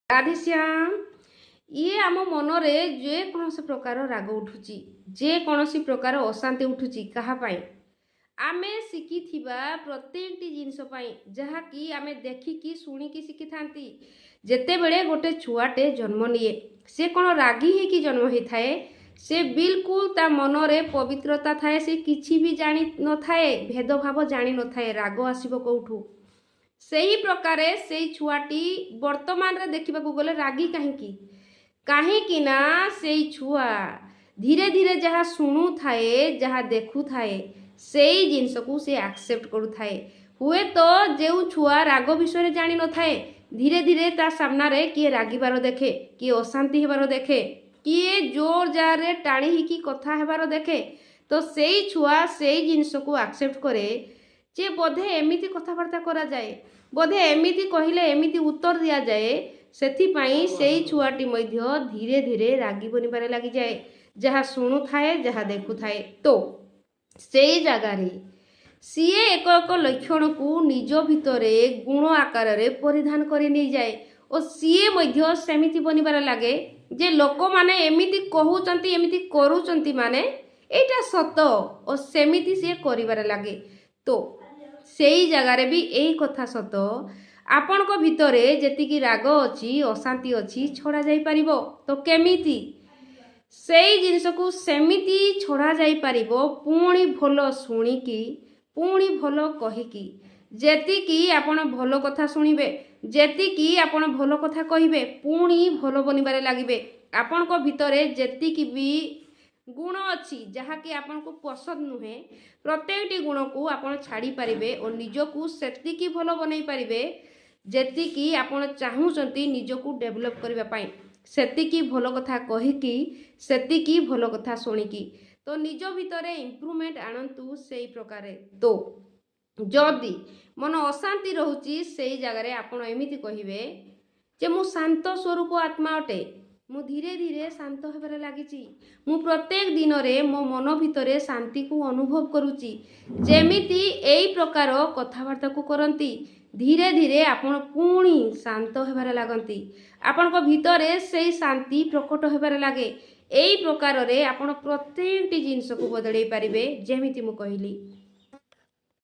ରାଧେଶ୍ୟାମ ଇଏ ଆମ ମନରେ ଯେକୌଣସି ପ୍ରକାର ରାଗ ଉଠୁଛି, ଯେକୌଣସି ପ୍ରକାର ଅଶାନ୍ତି ଉଠୁଛି କାହା ପାଇଁ, ଆମେ ଶିଖିଥିବା ପ୍ରତ୍ୟେକଟି ଜିନିଷ ପାଇଁ, ଯାହାକି ଆମେ ଦେଖିକି ଶୁଣିକି ଶିଖିଥାନ୍ତି। ଯେତେବେଳେ ଗୋଟେ ଛୁଆଟେ ଜନ୍ମ ନିଏ, ସେ କ'ଣ ରାଗି ହେଇକି ଜନ୍ମ ହେଇଥାଏ? ସେ ବିଲକୁଲ ତା ମନରେ ପବିତ୍ରତା ଥାଏ, ସେ କିଛି ବି ଜାଣି ନଥାଏ, ଭେଦଭାବ ଜାଣି ନଥାଏ, ରାଗ ଆସିବ କେଉଁଠୁ। ସେହି ପ୍ରକାରେ ସେଇ ଛୁଆଟି ବର୍ତ୍ତମାନରେ ଦେଖିବାକୁ ଗଲେ ରାଗି କାହିଁକି? କାହିଁକି ନା ସେଇ ଛୁଆ ଧୀରେ ଧୀରେ ଯାହା ଶୁଣୁଥାଏ, ଯାହା ଦେଖୁଥାଏ, ସେଇ ଜିନିଷକୁ ସେ ଆକ୍ସେପ୍ଟ କରୁଥାଏ। ହୁଏତ ଯେଉଁ ଛୁଆ ରାଗ ବିଷୟରେ ଜାଣିନଥାଏ, ଧୀରେ ଧୀରେ ତା ସାମ୍ନାରେ କିଏ ରାଗିବାର ଦେଖେ, କିଏ ଅଶାନ୍ତି ହେବାର ଦେଖେ, କିଏ ଜୋର ଜାରରେ ଟାଣି ହେଇକି କଥା ହେବାର ଦେଖେ, ତ ସେଇ ଛୁଆ ସେଇ ଜିନିଷକୁ ଆକ୍ସେପ୍ଟ କରେ ଯେ ବୋଧେ ଏମିତି କଥାବାର୍ତ୍ତା କରାଯାଏ, ବୋଧେ ଏମିତି କହିଲେ ଏମିତି ଉତ୍ତର ଦିଆଯାଏ। ସେଥିପାଇଁ ସେଇ ଛୁଆଟି ମଧ୍ୟ ଧୀରେ ଧୀରେ ରାଗି ବନିବାରେ ଲାଗିଯାଏ, ଯାହା ଶୁଣୁଥାଏ, ଯାହା ଦେଖୁଥାଏ। ତ ସେଇ ଜାଗାରେ ସିଏ ଏକ ଏକ ଲକ୍ଷଣକୁ ନିଜ ଭିତରେ ଗୁଣ ଆକାରରେ ପରିଧାନ କରି ନେଇଯାଏ ଓ ସିଏ ମଧ୍ୟ ସେମିତି ବନିବାରେ ଲାଗେ ଯେ ଲୋକମାନେ ଏମିତି କହୁଛନ୍ତି, ଏମିତି କରୁଛନ୍ତି, ମାନେ ଏଇଟା ସତ ଓ ସେମିତି ସିଏ କରିବାରେ ଲାଗେ। ତ ସେଇ ଜାଗାରେ ବି ଏଇ କଥା ସତ, ଆପଣଙ୍କ ଭିତରେ ଯେତିକି ରାଗ ଅଛି, ଅଶାନ୍ତି ଅଛି, ଛଡ଼ା ଯାଇପାରିବ। ତ କେମିତି ସେଇ ଜିନିଷକୁ ସେମିତି ଛଡ଼ା ଯାଇପାରିବ? ପୁଣି ଭଲ ଶୁଣିକି, ପୁଣି ଭଲ କହିକି। ଯେତିକି ଆପଣ ଭଲ କଥା ଶୁଣିବେ, ଯେତିକି ଆପଣ ଭଲ କଥା କହିବେ, ପୁଣି ଭଲ ବନିବାରେ ଲାଗିବେ। ଆପଣଙ୍କ ଭିତରେ ଯେତିକି ବି ଗୁଣ ଅଛି, ଯାହାକି ଆପଣଙ୍କୁ ପସନ୍ଦ ନୁହେଁ, ପ୍ରତ୍ୟେକଟି ଗୁଣକୁ ଆପଣ ଛାଡ଼ିପାରିବେ ଓ ନିଜକୁ ସେତିକି ଭଲ ବନେଇ ପାରିବେ ଯେତିକି ଆପଣ ଚାହୁଁଛନ୍ତି ନିଜକୁ ଡେଭଲପ୍ କରିବା ପାଇଁ। ସେତିକି ଭଲ କଥା କହିକି, ସେତିକି ଭଲ କଥା ଶୁଣିକି, ତ ନିଜ ଭିତରେ ଇମ୍ପ୍ରୁଭମେଣ୍ଟ ଆଣନ୍ତୁ ସେଇ ପ୍ରକାରେ। ତ ଯଦି ମନ ଅଶାନ୍ତି ରହୁଛି, ସେଇ ଜାଗାରେ ଆପଣ ଏମିତି କହିବେ ଯେ ମୁଁ ଶାନ୍ତ ସ୍ୱରୂପ ଆତ୍ମା ଅଟେ, ମୁଁ ଧୀରେ ଧୀରେ ଶାନ୍ତ ହେବାରେ ଲାଗିଛି, ମୁଁ ପ୍ରତ୍ୟେକ ଦିନରେ ମୋ ମନ ଭିତରେ ଶାନ୍ତିକୁ ଅନୁଭବ କରୁଛି। ଯେମିତି ଏଇ ପ୍ରକାର କଥାବାର୍ତ୍ତାକୁ କରନ୍ତି, ଧୀରେ ଧୀରେ ଆପଣ ପୁଣି ଶାନ୍ତ ହେବାରେ ଲାଗନ୍ତି, ଆପଣଙ୍କ ଭିତରେ ସେଇ ଶାନ୍ତି ପ୍ରକଟ ହେବାରେ ଲାଗେ। ଏଇ ପ୍ରକାରରେ ଆପଣ ପ୍ରତ୍ୟେକଟି ଜିନିଷକୁ ବଦଳେଇ ପାରିବେ, ଯେମିତି ମୁଁ କହିଲି।